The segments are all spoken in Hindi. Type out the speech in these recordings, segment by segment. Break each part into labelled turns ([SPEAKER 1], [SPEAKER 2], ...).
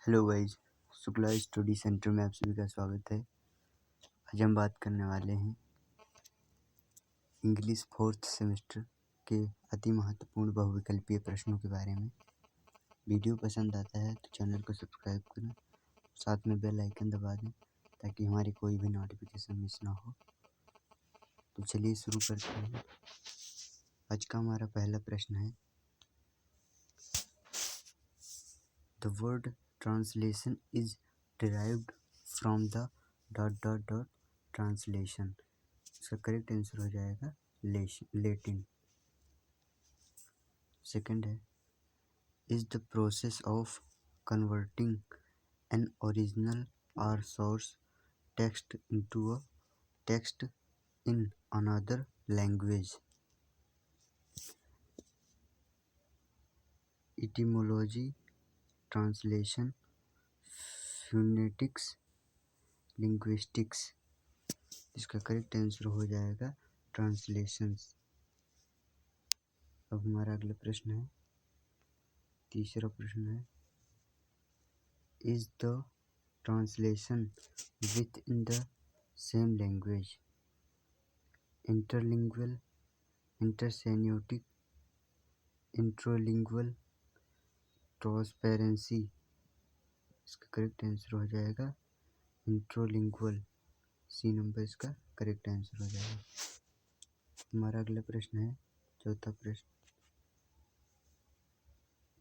[SPEAKER 1] Hello guys, Shukla study centre में आप सभी का स्वागत है। आज हम बात करने वाले हैं इंग्लिश फोर्थ सेमेस्टर के अति महत्वपूर्ण बहुविकल्पीय प्रश्नों के बारे में। वीडियो पसंद आता है तो चैनल को सब्सक्राइब करें, साथ में बेल आइकन दबा दें ताकि हमारी कोई भी नोटिफिकेशन मिस ना हो। तो चलिए शुरू करते हैं। आज का हमारा पहला प्रश्न है, the word translation is derived from the ... translation. इसका करेक्ट आंसर हो जाएगा लेटिन। सेकंड है, is the process of converting an original or source text into a text in another language. Etymology, translation, phonetics, linguistics. इसका करेक्ट आंसर हो जाएगा ट्रांसलेशंस। अब हमारा अगला प्रश्न है, तीसरा प्रश्न है, is the translation within the same language interlingual, intersemiotic, intralingual, transparency. इसका करेक्ट आंसर हो जाएगा इंट्रोलिंगुअल। सी नंबर इसका करेक्ट आंसर हो जाएगा। हमारा अगला प्रश्न है, चौथा प्रश्न,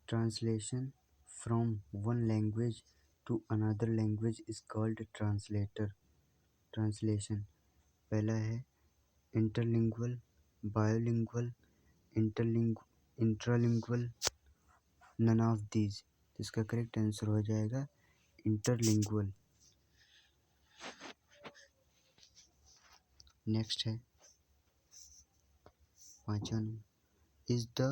[SPEAKER 1] translation from one language to another language is called translator. Translation पहला है interlingual, bilingual, intralingual, none of these. इसका करेक्ट आंसर हो जाएगा इंटरलिंगुअल। नेक्स्ट है पांचवा, is the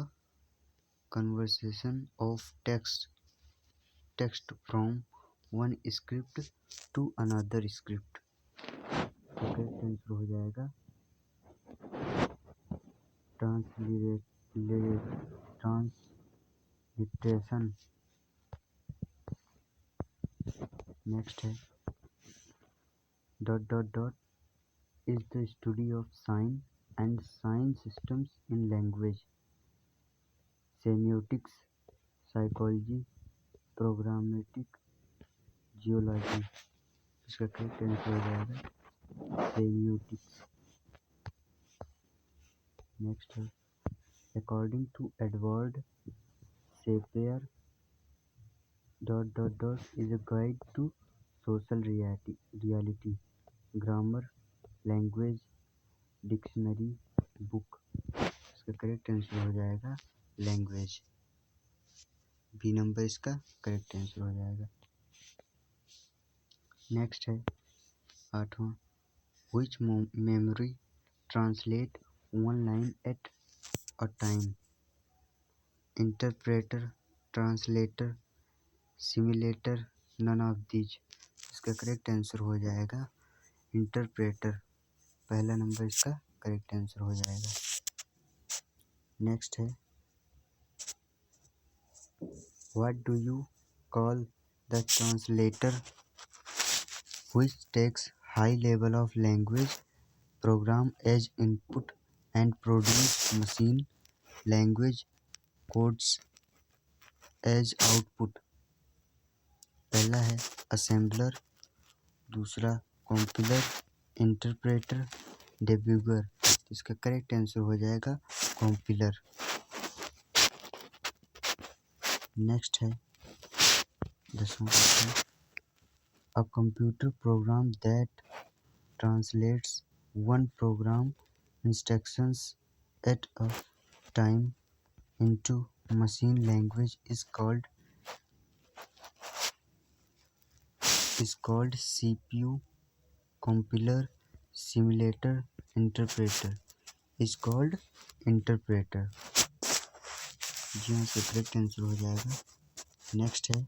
[SPEAKER 1] conversation of text from one script to another script. Correct answer हो जाएगा ट्रांसलिटरेशन। नेक्स्ट है is the study of sign and sign systems in language, semiotics, psychology, programmatic, geology। इसका करेक्ट आंसर हो जाएगा semiotics। नेक्स्ट है, according to Edward Sapir, is a guide to social reality, grammar, language, dictionary, book. इसका करेक्ट आंसर हो जाएगा लैंग्वेज। बी नंबर इसका करेक्ट आंसर हो जाएगा। नेक्स्ट है आठवां, which memory translate one line at a time, interpreter, translator, simulator, none of these. इसका करेक्ट आंसर हो जाएगा इंटरप्रेटर। पहला नंबर इसका करेक्ट आंसर हो जाएगा। नेक्स्ट है, what do you call the translator which takes high level of language program as input and produce machine language codes as output. पहला है असेंबलर, दूसरा कंपाइलर, इंटरप्रेटर, डिबगर। इसका करेक्ट आंसर हो जाएगा कंपाइलर। नेक्स्ट है 10वां question, a computer program that translates one program instructions at a time into machine language is called CPU, compiler, simulator, interpreter। is called interpreter। जी हाँ, इसका करेक्ट आंसर हो जाएगा। नेक्स्ट है,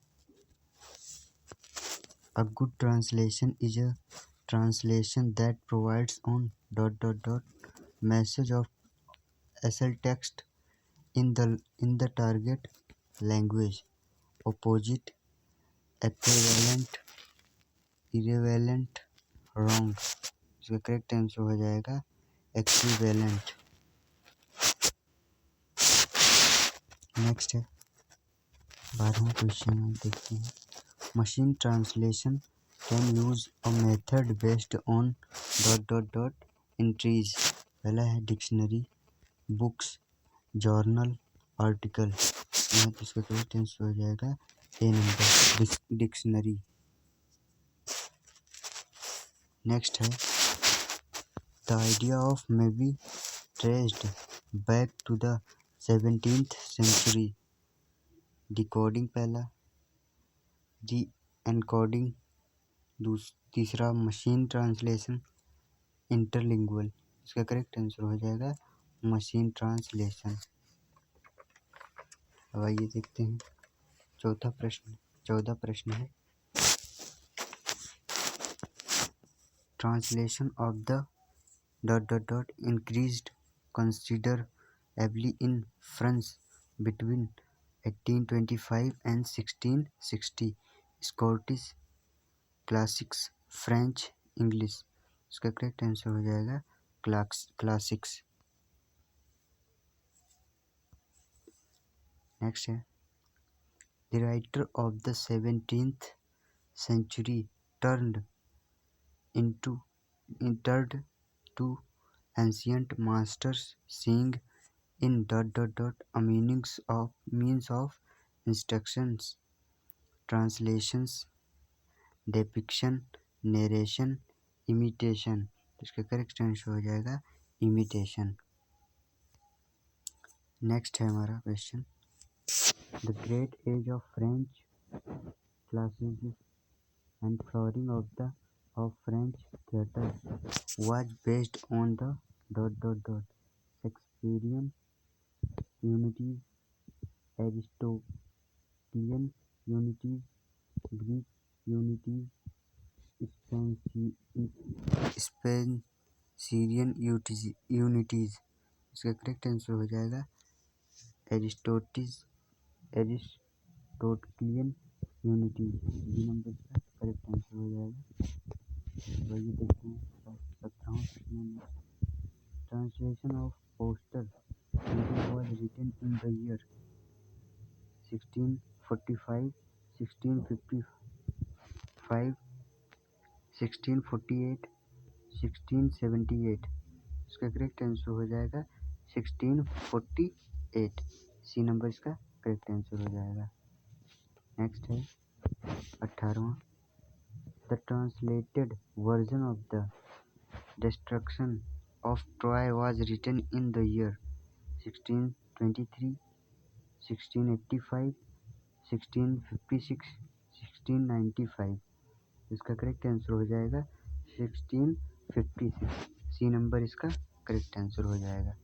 [SPEAKER 1] a good translation is a translation that provides on ... message of एसल text in the target language, opposite equivalent, irrelevant, wrong. इसका करेक्ट आंसर हो जाएगा एक्विवेलेंट। नेक्स्ट है 12वां क्वेश्चन, हम देखते हैं। Machine translation can use a method based on entries. पहला है डिक्शनरी, बुक्स, जर्नल, आर्टिकल। यहाँ तो इसका करेक्ट आंसर हो जाएगा ए नंबर, डिक्शनरी। नेक्स्ट है the idea of may be traced back to the 17th century। Decoding पहला, री एनकोडिंग तीसरा, मशीन ट्रांसलेशन, इंटरलिंगुअल। इसका करेक्ट आंसर हो जाएगा मशीन ट्रांसलेशन। अब आइए देखते हैं 14 प्रश्न है। Translation of the increased considerably in France between 1825 and 1660। Scottish, classics, French, English. इसका करेक्ट आंसर हो जाएगा क्लासिक्स। नेक्स्ट है the writer of the 17th century turned to ancient masters seeing in a means of instructions, translations, depiction, narration, imitation। इसका करेक्ट आंसर हो जाएगा इमिटेशन। नेक्स्ट है हमारा question, the great age of French classicism and flowering of French theatre was based on the Shakespearean unities, Aristotelian unities, Greek unities, Spencerian unities। इसका करेक्ट आंसर हो जाएगा एरिस्टोटलियन यूनिटीज। बी नंबर इसका करेक्ट आंसर हो जाएगा। वही देखते हैं 17वां प्रश्न। Translation of poster was written in the year 1645, 1655, 1648, 1678। इसका करेक्ट आंसर हो जाएगा 1648। सी नंबर इसका करेक्ट आंसर हो जाएगा। नेक्स्ट है 18वां, the translated version of the destruction of Troy was written in the year 1623, 1685, 1656, 1695। इसका करेक्ट आंसर हो जाएगा 1656। सी नंबर इसका करेक्ट आंसर हो जाएगा।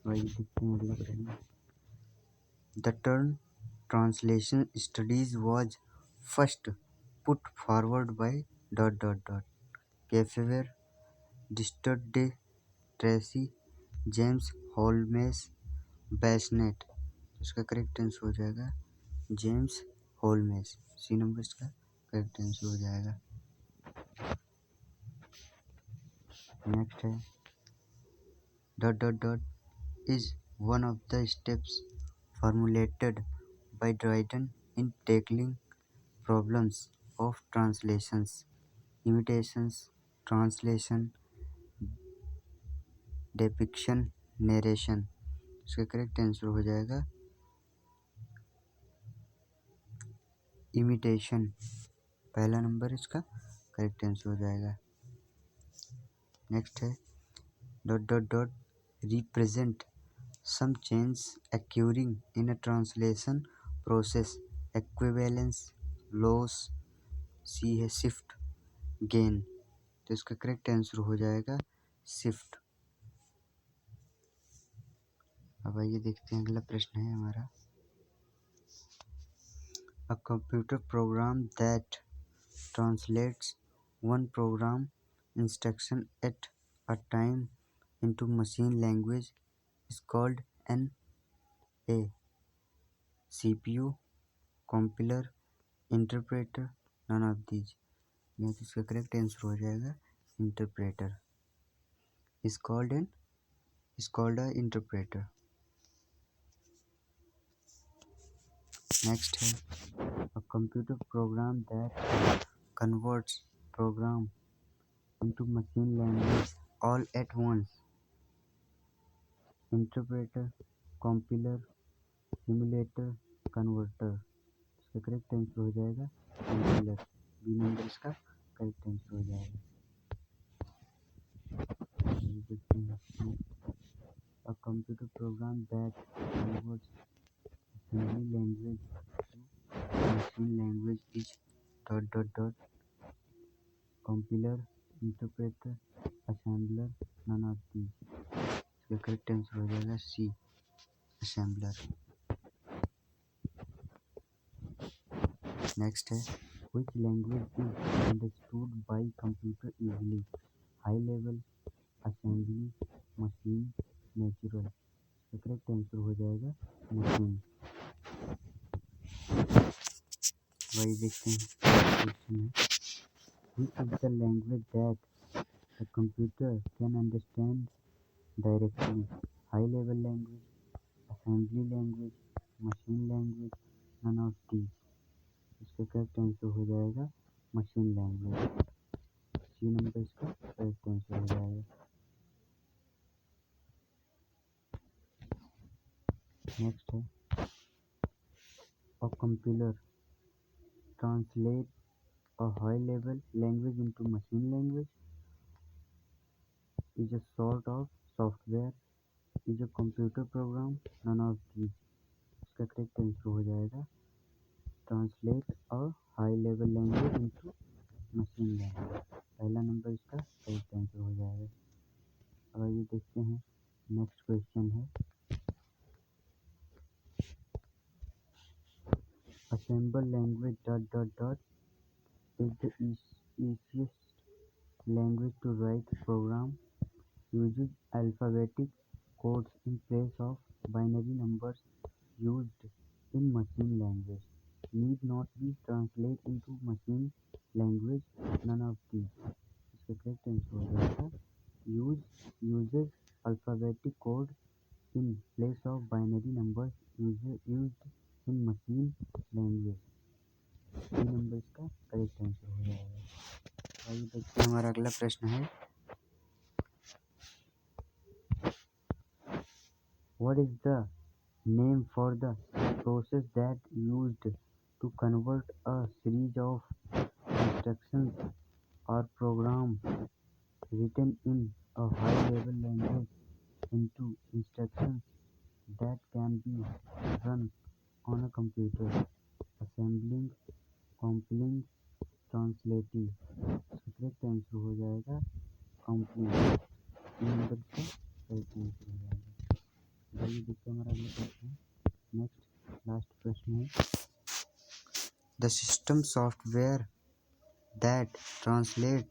[SPEAKER 1] वही देखते हैं अगला प्रश्न, the term translation studies was first put forward by कैफेवेर, Destutt de Tracy, James Holmes, Bassnett. इसका करेक्ट आंसर हो जाएगा जेम्स होल्मेस। सी नंबर इसका करेक्ट आंसर हो जाएगा। नेक्स्ट है is one of the steps formulated by Dryden in tackling problems of translations, imitations, translation, depiction, narration। इसका करेक्ट आंसर हो जाएगा इमिटेशन। पहला नंबर इसका करेक्ट आंसर हो जाएगा। नेक्स्ट है represent some change occurring in a translation process, equivalence, loss, सी है शिफ्ट, गेन। तो इसका करेक्ट आंसर हो जाएगा शिफ्ट। अब आइए देखते हैं अगला प्रश्न है हमारा, a computer program that translates one program instruction at a time into machine language is called an A. CPU, compiler, interpreter, none of these. यहाँ तो इसका करेक्ट आंसर हो जाएगा interpreter. Is called a interpreter. Next है a computer program that converts program into machine language all at once। Interpreter, compiler, simulator, converter. इसका करेक्ट आंसर हो जाएगा कंपाइलर। बी नंबर इसका करेक्ट आंसर हो जाएगा। A computer program that converts assembly language to machine language is ... compiler, interpreter, assembler, none of these। इसका करेक्ट आंसर हो जाएगा सी, असेंबलर। नेक्स्ट है which language is understood by computer easily? High level, assembly, machine, natural। इसका करेक्ट आंसर हो जाएगा मशीन। वही देखते हैं क्वेश्चन है which is the language that a computer can understand directly? High level language, assembly language, machine language, none of these। इसका करेक्ट आंसर हो जाएगा मशीन लैंग्वेज। सी नंबर इसका करेक्ट आंसर हो जाएगा। नेक्स्ट है a compiler translate a high level language into machine language is a sort of software, is a computer program, none of these। इसका करेक्ट आंसर हो जाएगा translate a high level language into machine language. पहला नंबर इसका करेक्ट आंसर हो जाएगा। अब आइए देखते हैं नेक्स्ट क्वेश्चन है assemble language ... is the easiest language to write program, uses alphabetic codes in place of binary numbers used in machine language, need not be translated into machine language, none of these। इसका करेक्ट आंसर हो जाएगा uses alphabetic code in place of binary numbers used in machine language। C number इसका करेक्ट आंसर हो जाएगा। आइए देखते हैं हमारा अगला प्रश्न है What is the name for the process that used to convert a series of instructions or program written in a high-level language into instructions that can be run on a computer? Assembling, compiling, translating। Correct answer हो जाएगा कंपाइलिंग। नंबर का करेक्ट आंसर हो जाएगा। आइए देखते हैं हमारा अगला प्रश्न है नेक्स्ट लास्ट प्रश्न है the system software that translate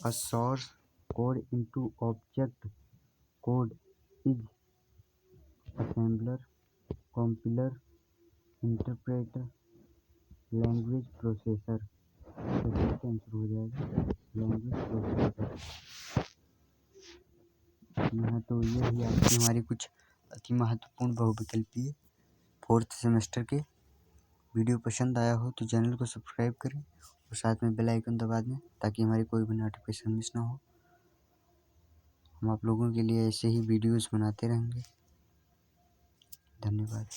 [SPEAKER 1] a source code into object code is assembler, compiler, interpreter, language processor. Correct answer हो जाएगा लैंग्वेज प्रोसेसर। यहाँ तो ये ही आपकी हमारी कुछ अति महत्वपूर्ण बहुविकल्पीय 4th सेमेस्टर के वीडियो पसंद आया हो तो चैनल को सब्सक्राइब करें और साथ में बेल आइकन दबा दें ताकि हमारी कोई भी नोटिफिकेशन मिस ना हो। हम आप लोगों के लिए ऐसे ही वीडियोस बनाते रहेंगे। धन्यवाद।